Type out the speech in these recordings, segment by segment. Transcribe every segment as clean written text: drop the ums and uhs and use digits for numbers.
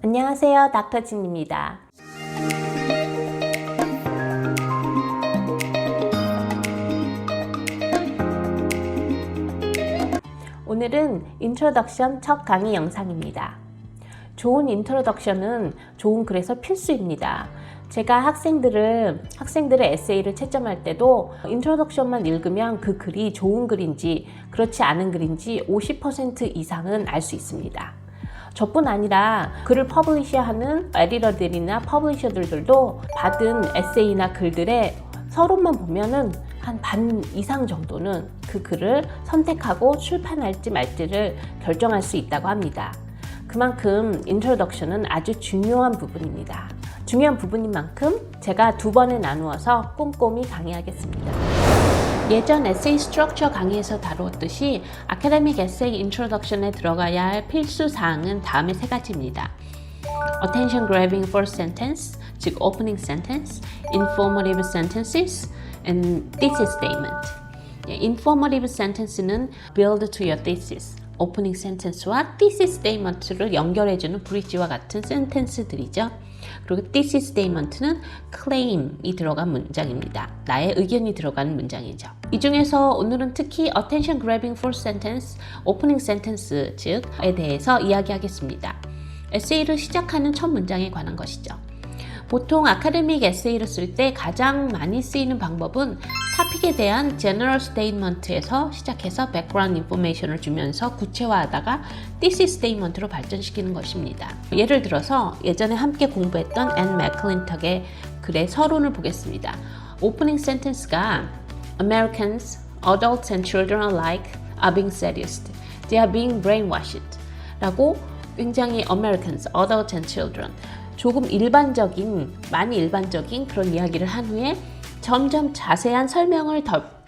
안녕하세요, 닥터진입니다. 오늘은 인트로덕션 첫 강의 영상입니다. 좋은 인트로덕션은 좋은 글에서 필수입니다. 제가 학생들의 에세이를 채점할 때도 인트로덕션만 읽으면 그 글이 좋은 글인지 그렇지 않은 글인지 50% 이상은 알 수 있습니다. 저뿐 아니라 글을 퍼블리셔하는 에디터들이나 퍼블리셔들도 받은 에세이나 글들의 서론만 보면은 한 반 이상 정도는 그 글을 선택하고 출판할지 말지를 결정할 수 있다고 합니다. 그만큼 인트로덕션은 아주 중요한 부분입니다. 중요한 부분인 만큼 제가 2번에 나누어서 꼼꼼히 강의하겠습니다. 예전 에세이 스트럭처 강의에서 다루었듯이 아카데믹 에세이 인트로덕션에 들어가야 할 필수 사항은 다음의 3가지입니다. Attention grabbing first sentence, 즉 opening sentence, informative sentences, and thesis statement. Informative sentence는 build to your thesis, opening sentence와 thesis statement를 연결해주는 브릿지와 같은 센텐스들이죠. 그리고 thesis statement는 claim이 들어간 문장입니다. 나의 의견이 들어가는 문장이죠. 이 중에서 오늘은 특히 attention grabbing first sentence, opening sentence 즉에 대해서 이야기하겠습니다. 에세이를 시작하는 첫 문장에 관한 것이죠. 보통 아카데믹 에세이를 쓸 때 가장 많이 쓰이는 방법은 토픽에 대한 general statement에서 시작해서 background information을 주면서 구체화하다가 thesis statement로 발전시키는 것입니다. 예를 들어서 예전에 함께 공부했던 앤 맥클린턱의 글의 서론을 보겠습니다. 오프닝 센텐스가 Americans, adults and children alike are being seduced. They are being brainwashed. 라고 굉장히 Americans, adults and children 조금 많이 일반적인 그런 이야기를 한 후에 점점 자세한 설명을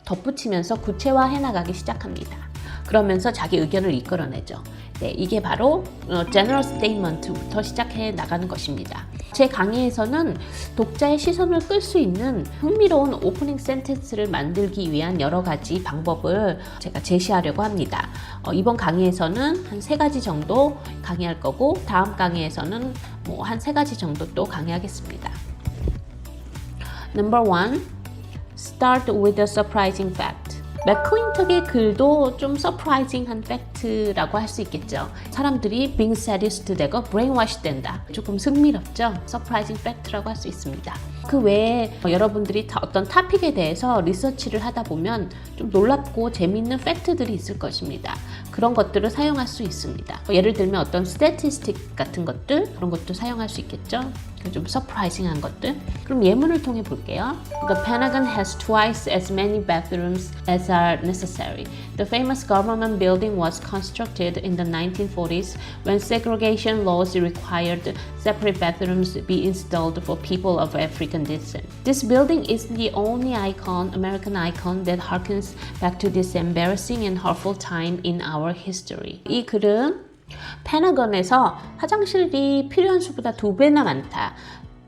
덧붙이면서 구체화해 나가기 시작합니다. 그러면서 자기 의견을 이끌어내죠. 네, 이게 바로 general statement부터 시작해 나가는 것입니다. 제 강의에서는 독자의 시선을 끌 수 있는 흥미로운 오프닝 센텐스를 만들기 위한 여러 가지 방법을 제가 제시하려고 합니다. 이번 강의에서는 한 3가지 정도 강의할 거고 다음 강의에서는 한 3가지 정도 또 강의하겠습니다. Number 1. Start with a surprising fact. 맥클린턱의 글도 좀 서프라이징한 팩트라고 할 수 있겠죠. 사람들이 being seduced 되고 brainwashed 된다. 조금 흥미롭죠? 서프라이징 팩트라고 할 수 있습니다. 그 외에 여러분들이 어떤 토픽에 대해서 리서치를 하다 보면 좀 놀랍고 재미있는 팩트들이 있을 것입니다. 그런 것들을 사용할 수 있습니다. 예를 들면 어떤 스태티스틱 같은 것들 그런 것도 사용할 수 있겠죠. 좀 서프라이징한 것들. 그럼 예문을 통해 볼게요. The Pentagon has twice as many bathrooms as are necessary. The famous government building was constructed in the 1940s when segregation laws required separate bathrooms be installed for people of African descent. This building is the only American icon that harkens back to this embarrassing and hurtful time in our history. 이 글은 페나건에서 화장실이 필요한 수보다 2배나 많다.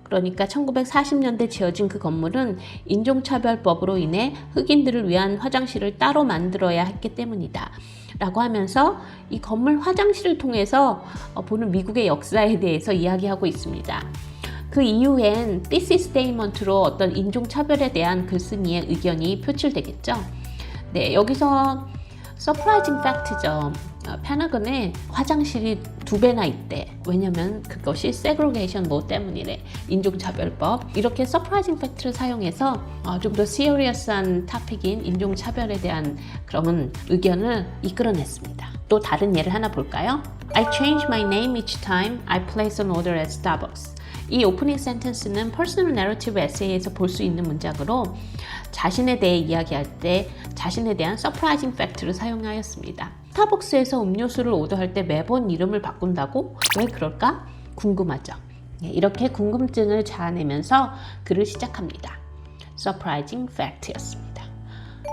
그러니까 1940년대 지어진 그 건물은 인종차별법으로 인해 흑인들을 위한 화장실을 따로 만들어야 했기 때문이다. 라고 하면서 이 건물 화장실을 통해서 보는 미국의 역사에 대해서 이야기하고 있습니다. 그 이후엔 thesis statement로 어떤 인종차별에 대한 글쓴이의 의견이 표출되겠죠. 네, 여기서 surprising fact죠. 페나건에 화장실이 2배나 있대. 왜냐면 그것이 segregation law 때문이래. 인종차별법. 이렇게 surprising fact를 사용해서 좀 더 serious한 토픽인 인종차별에 대한 그런 의견을 이끌어냈습니다. 또 다른 예를 하나 볼까요? I change my name each time I place an order at Starbucks. 이 오프닝 센텐스는 퍼스널 내러티브 에세이에서 볼 수 있는 문장으로 자신에 대해 이야기할 때 자신에 대한 서프라이징 팩트를 사용하였습니다. 스타벅스에서 음료수를 오더할 때 매번 이름을 바꾼다고? 왜 그럴까? 궁금하죠. 이렇게 궁금증을 자아내면서 글을 시작합니다. Surprising fact였습니다.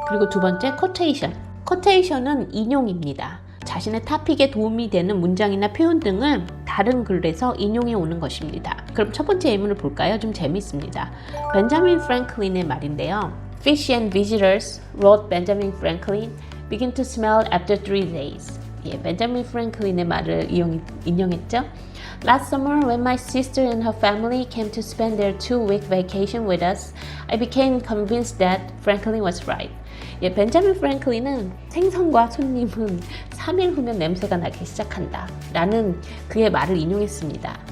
그리고 2번째, quotation. quotation은 인용입니다. 자신의 토픽에 도움이 되는 문장이나 표현 등을 다른 글에서 인용해 오는 것입니다. 그럼 첫 번째 예문을 볼까요? 좀 재밌습니다. 벤자민 프랭클린의 말인데요. Fish and visitors, wrote Benjamin Franklin, begin to smell after 3 days. 예, 벤자민 프랭클린의 말을 인용했죠. Last summer, when my sister and her family came to spend their 2-week vacation with us, I became convinced that Franklin was right. 예, 벤자민 프랭클린은 생선과 손님은 3일 후면 냄새가 나기 시작한다 라는 그의 말을 인용했습니다.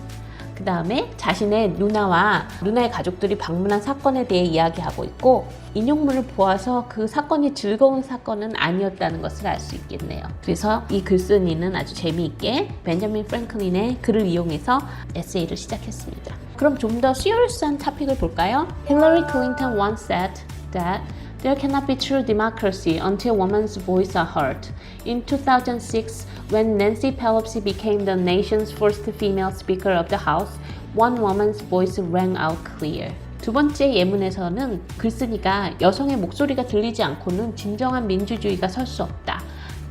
그 다음에 자신의 누나의 가족들이 방문한 사건에 대해 이야기하고 있고, 인용문을 보아서 그 사건이 즐거운 사건은 아니었다는 것을 알 수 있겠네요. 그래서 이 글쓴이는 아주 재미있게 벤자민 프랭클린의 글을 이용해서 에세이를 시작했습니다. 그럼 좀 더 시리어스한 토픽을 볼까요? Hillary Clinton once said that there cannot be true democracy until women's voices are heard. In 2006, when Nancy Pelosi became the nation's first female Speaker of the House, one woman's voice rang out clear. 두 번째 예문에서는 글쓴이가 여성의 목소리가 들리지 않고는 진정한 민주주의가 설 수 없다.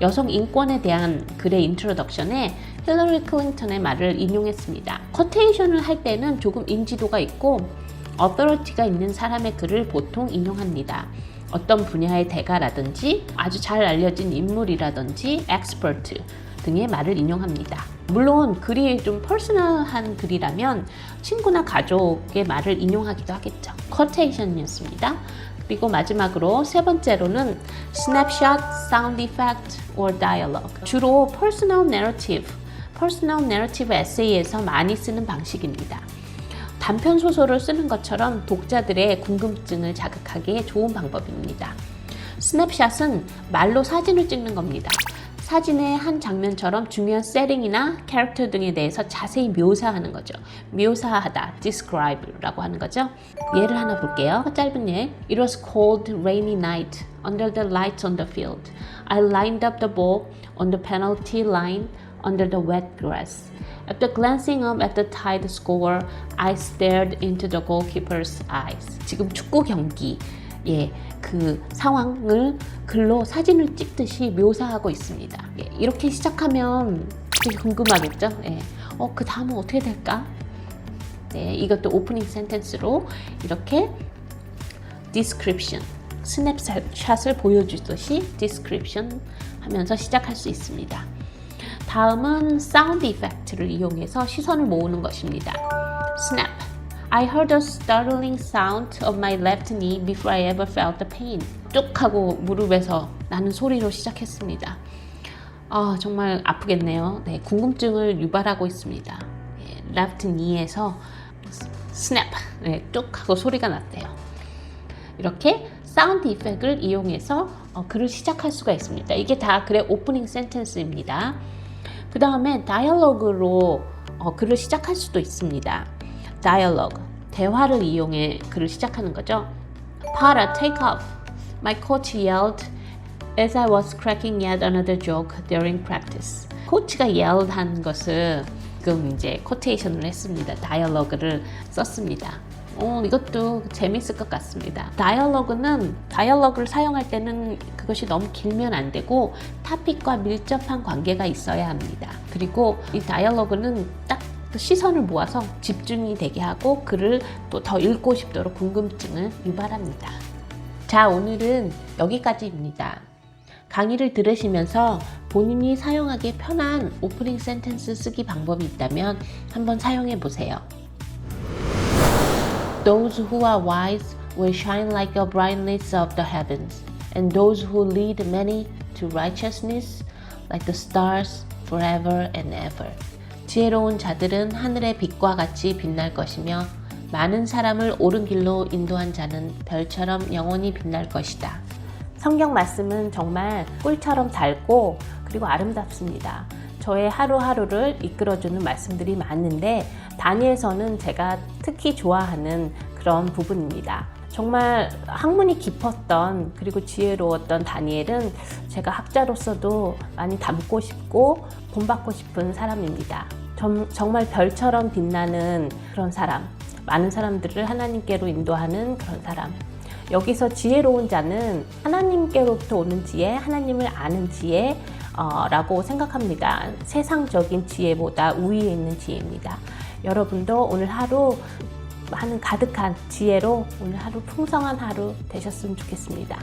여성 인권에 대한 글의 인트로덕션에 힐러리 클린턴의 말을 인용했습니다. 쿼테이션을 할 때는 조금 인지도가 있고 어더리티가 있는 사람의 글을 보통 인용합니다. 어떤 분야의 대가라든지 아주 잘 알려진 인물이라든지 엑스퍼트 등의 말을 인용합니다. 물론 글이 좀 퍼스널한 글이라면 친구나 가족의 말을 인용하기도 하겠죠. 쿼테이션이었습니다. 그리고 마지막으로 세 번째로는 snapshot, sound effect, or dialogue. 주로 personal narrative 에세이에서 많이 쓰는 방식입니다. 단편 소설을 쓰는 것처럼 독자들의 궁금증을 자극하기에 좋은 방법입니다. 스냅샷은 말로 사진을 찍는 겁니다. 사진의 한 장면처럼 중요한 세팅이나 캐릭터 등에 대해서 자세히 묘사하는 거죠. 묘사하다, describe라고 하는 거죠. 예를 하나 볼게요. 짧은 예. It was cold, rainy night under the lights on the field. I lined up the ball on the penalty line under the wet grass. After glancing up at the tied score, I stared into the goalkeeper's eyes. 지금 축구 경기, 예, 그 상황을 글로 사진을 찍듯이 묘사하고 있습니다. 예, 이렇게 시작하면 되게 궁금하겠죠? 예, 그 다음은 어떻게 될까? 네, 이것도 오프닝 센텐스로 이렇게 description, 스냅샷을 보여주듯이 description 하면서 시작할 수 있습니다. 다음은 사운드 이펙트를 이용해서 시선을 모으는 것입니다. Snap. I heard a startling sound of my left knee before I ever felt the pain. 뚝 하고 무릎에서 나는 소리로 시작했습니다. 정말 아프겠네요. 네, 궁금증을 유발하고 있습니다. 예, left knee에서 snap, 네, 뚝 하고 소리가 났대요. 이렇게 사운드 이펙트를 이용해서 글을 시작할 수가 있습니다. 이게 다 글의 오프닝 센텐스입니다. 그 다음에 다이얼로그로 글을 시작할 수도 있습니다. 다이얼로그, 대화를 이용해 글을 시작하는 거죠. Potter, take off. My coach yelled as I was cracking yet another joke during practice. 코치가 yelled 한 것을 지금 이제 코테이션을 했습니다. 다이얼로그를 썼습니다. 이것도 재밌을 것 같습니다. 다이얼로그를 사용할 때는 그것이 너무 길면 안 되고 토픽과 밀접한 관계가 있어야 합니다. 그리고 이 다이얼로그는 딱 시선을 모아서 집중이 되게 하고 글을 또 더 읽고 싶도록 궁금증을 유발합니다. 자, 오늘은 여기까지입니다. 강의를 들으시면서 본인이 사용하기 편한 오프닝 센텐스 쓰기 방법이 있다면 한번 사용해 보세요. Those who are wise will shine like the brightness of the heavens, and those who lead many to righteousness like the stars forever and ever. 지혜로운 자들은 하늘의 빛과 같이 빛날 것이며 많은 사람을 옳은 길로 인도한 자는 별처럼 영원히 빛날 것이다. 성경 말씀은 정말 꿀처럼 달고 그리고 아름답습니다. 저의 하루하루를 이끌어주는 말씀들이 많은데 다니엘서는 제가 특히 좋아하는 그런 부분입니다. 정말 학문이 깊었던 그리고 지혜로웠던 다니엘은 제가 학자로서도 많이 닮고 싶고 본받고 싶은 사람입니다. 정말 별처럼 빛나는 그런 사람, 많은 사람들을 하나님께로 인도하는 그런 사람. 여기서 지혜로운 자는 하나님께로부터 오는 지혜, 하나님을 아는 지혜 라고 생각합니다. 세상적인 지혜보다 우위에 있는 지혜입니다. 여러분도 오늘 하루 많은 가득한 지혜로 오늘 하루 풍성한 하루 되셨으면 좋겠습니다.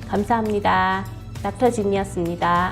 감사합니다. 닥터 진이었습니다.